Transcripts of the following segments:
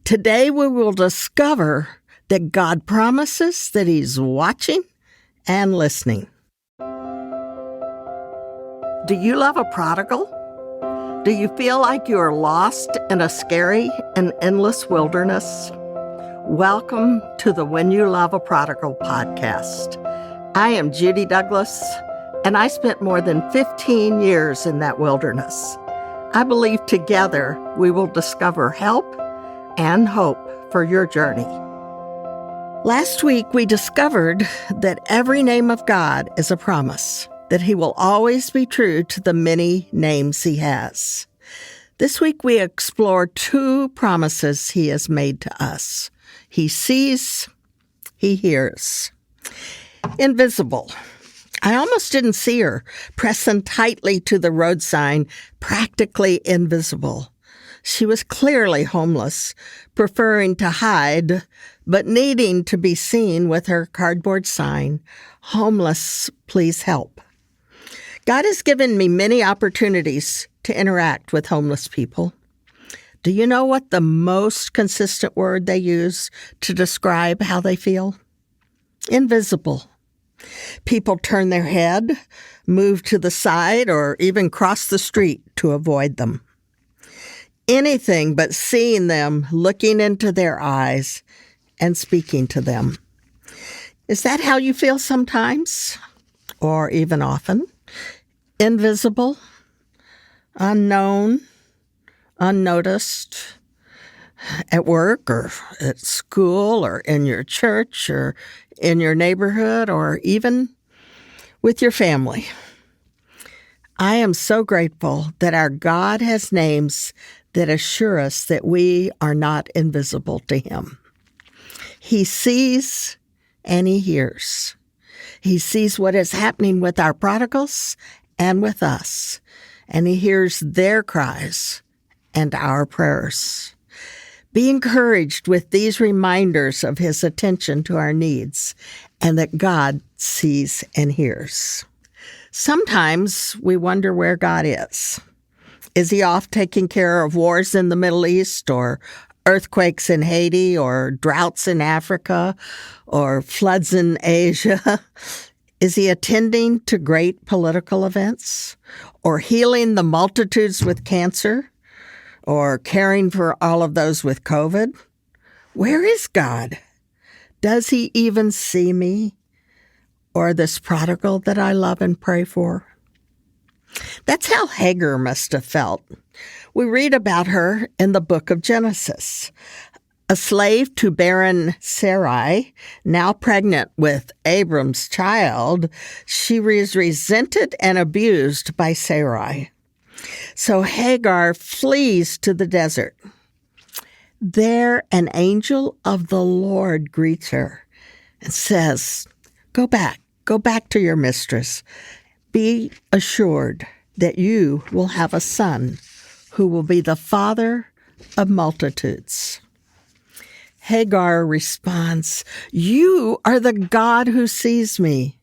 Today we will discover that God promises that He's watching and listening. Do you love a prodigal? Do you feel like you are lost in a scary and endless wilderness? Welcome to the When You Love a Prodigal podcast. I am Judy Douglass, and I spent more than 15 years in that wilderness. I believe together we will discover help and hope for your journey. Last week we discovered that every name of God is a promise, that He will always be true to the many names He has. This week we explore two promises He has made to us. He sees, He hears. Invisible. I almost didn't see her, pressing tightly to the road sign, practically invisible. She was clearly homeless, preferring to hide, but needing to be seen with her cardboard sign, "Homeless, please help." God has given me many opportunities to interact with homeless people. Do you know what the most consistent word they use to describe how they feel? Invisible. People turn their head, move to the side, or even cross the street to avoid them. Anything but seeing them, looking into their eyes, and speaking to them. Is that how you feel sometimes? Or even often? Invisible, unknown, unnoticed, at work or at school or in your church or in your neighborhood or even with your family. I am so grateful that our God has names that assure us that we are not invisible to Him. He sees and He hears. He sees what is happening with our prodigals and with us, and He hears their cries and our prayers. Be encouraged with these reminders of His attention to our needs and that God sees and hears. Sometimes we wonder where God is. Is He off taking care of wars in the Middle East or earthquakes in Haiti or droughts in Africa or floods in Asia? Is He attending to great political events or healing the multitudes with cancer or caring for all of those with COVID? Where is God? Does He even see me or this prodigal that I love and pray for? That's how Hagar must have felt. We read about her in the book of Genesis. A slave to barren Sarai, now pregnant with Abram's child, she was resented and abused by Sarai. So Hagar flees to the desert. There an angel of the Lord greets her and says, Go back to your mistress. Be assured that you will have a son who will be the father of multitudes. Hagar responds, You are the God who sees me.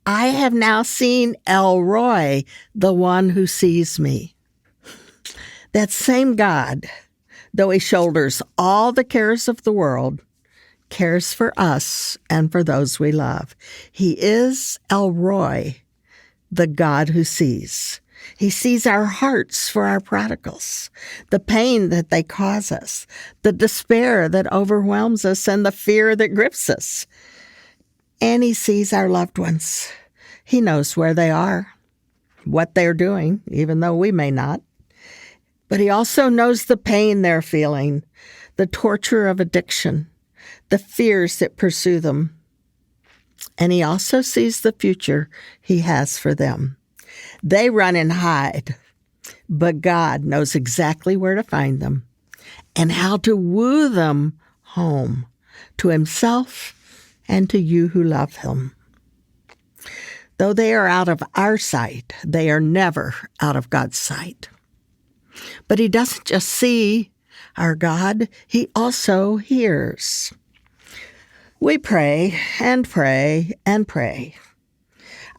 I have now seen El Roi, the one who sees me. That same God, though He shoulders all the cares of the world, cares for us and for those we love. He is El Roi, the God who sees. He sees our hearts for our prodigals, the pain that they cause us, the despair that overwhelms us, and the fear that grips us. And He sees our loved ones. He knows where they are, what they're doing, even though we may not. But He also knows the pain they're feeling, the torture of addiction, the fears that pursue them. And He also sees the future He has for them. They run and hide, but God knows exactly where to find them and how to woo them home to Himself and to you who love Him. Though they are out of our sight, they are never out of God's sight. But He doesn't just see our God, He also hears. We pray and pray and pray.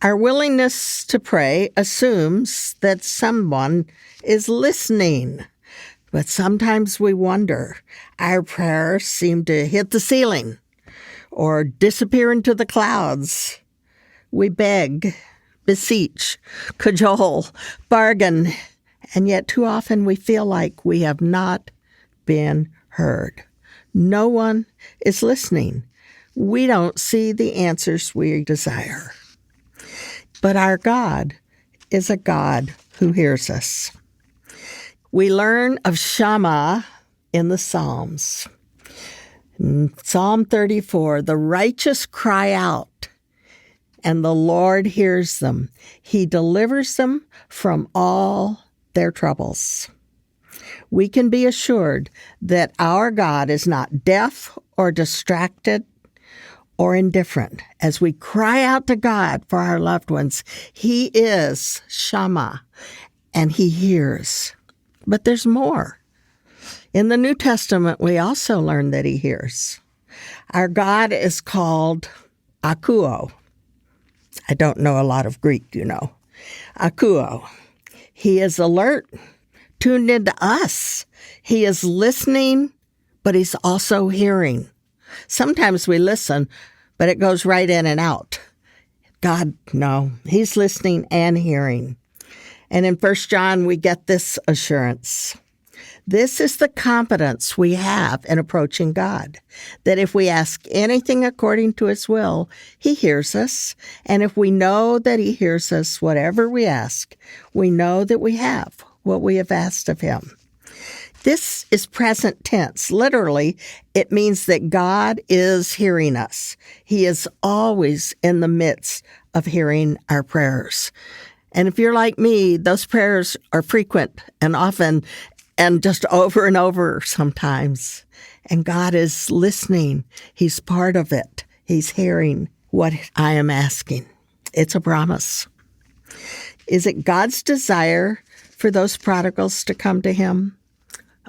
Our willingness to pray assumes that someone is listening. But sometimes we wonder, our prayers seem to hit the ceiling or disappear into the clouds. We beg, beseech, cajole, bargain, and yet too often we feel like we have not been heard. No one is listening. We don't see the answers we desire. But our God is a God who hears us. We learn of Shammah in the Psalms. In Psalm 34, the righteous cry out, and the Lord hears them. He delivers them from all their troubles. We can be assured that our God is not deaf or distracted or indifferent. As we cry out to God for our loved ones, He is Shammah, and He hears. But there's more. In the New Testament, we also learn that He hears. Our God is called Akuo. I don't know a lot of Greek, Akuo. He is alert, tuned into us. He is listening, but He's also hearing. Sometimes we listen, but it goes right in and out. God, no, He's listening and hearing. And in 1 John, we get this assurance. This is the confidence we have in approaching God, that if we ask anything according to His will, He hears us. And if we know that He hears us, whatever we ask, we know that we have what we have asked of Him. This is present tense. Literally, it means that God is hearing us. He is always in the midst of hearing our prayers. And if you're like me, those prayers are frequent and often and just over and over sometimes. And God is listening. He's part of it. He's hearing what I am asking. It's a promise. Is it God's desire for those prodigals to come to Him?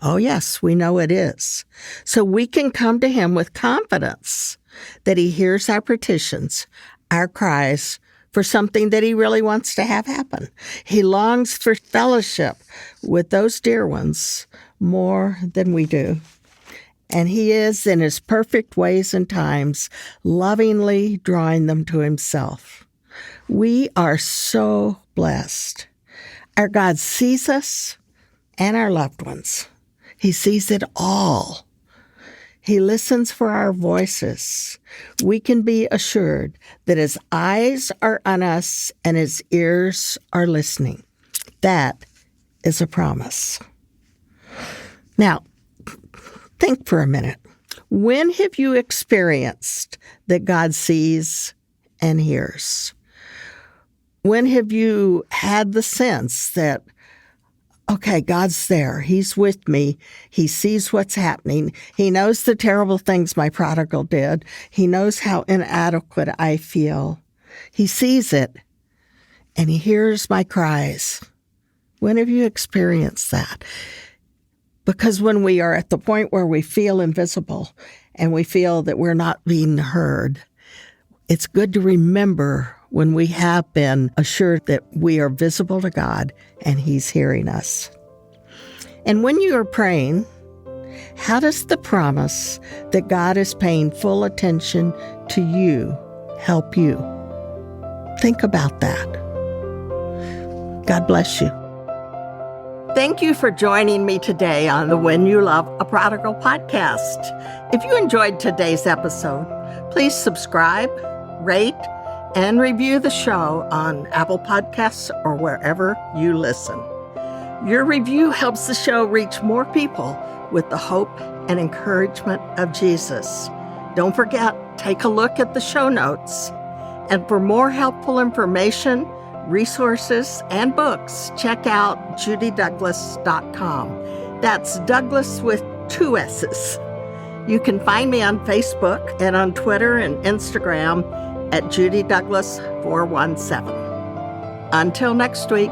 Oh, yes, we know it is. So we can come to Him with confidence that He hears our petitions, our cries, for something that He really wants to have happen. He longs for fellowship with those dear ones more than we do. And He is, in His perfect ways and times, lovingly drawing them to Himself. We are so blessed. Our God sees us and our loved ones. He sees it all. He listens for our voices. We can be assured that His eyes are on us and His ears are listening. That is a promise. Now, think for a minute. When have you experienced that God sees and hears? When have you had the sense that, okay, God's there. He's with me. He sees what's happening. He knows the terrible things my prodigal did. He knows how inadequate I feel. He sees it, and He hears my cries. When have you experienced that? Because when we are at the point where we feel invisible and we feel that we're not being heard, it's good to remember when we have been assured that we are visible to God and He's hearing us. And when you are praying, how does the promise that God is paying full attention to you help you? Think about that. God bless you. Thank you for joining me today on the When You Love a Prodigal podcast. If you enjoyed today's episode, please subscribe, rate, and review the show on Apple Podcasts or wherever you listen. Your review helps the show reach more people with the hope and encouragement of Jesus. Don't forget, take a look at the show notes. And for more helpful information, resources, and books, check out judydouglass.com. That's Douglas with 2 S's. You can find me on Facebook and on Twitter and Instagram at judydouglass417. Until next week.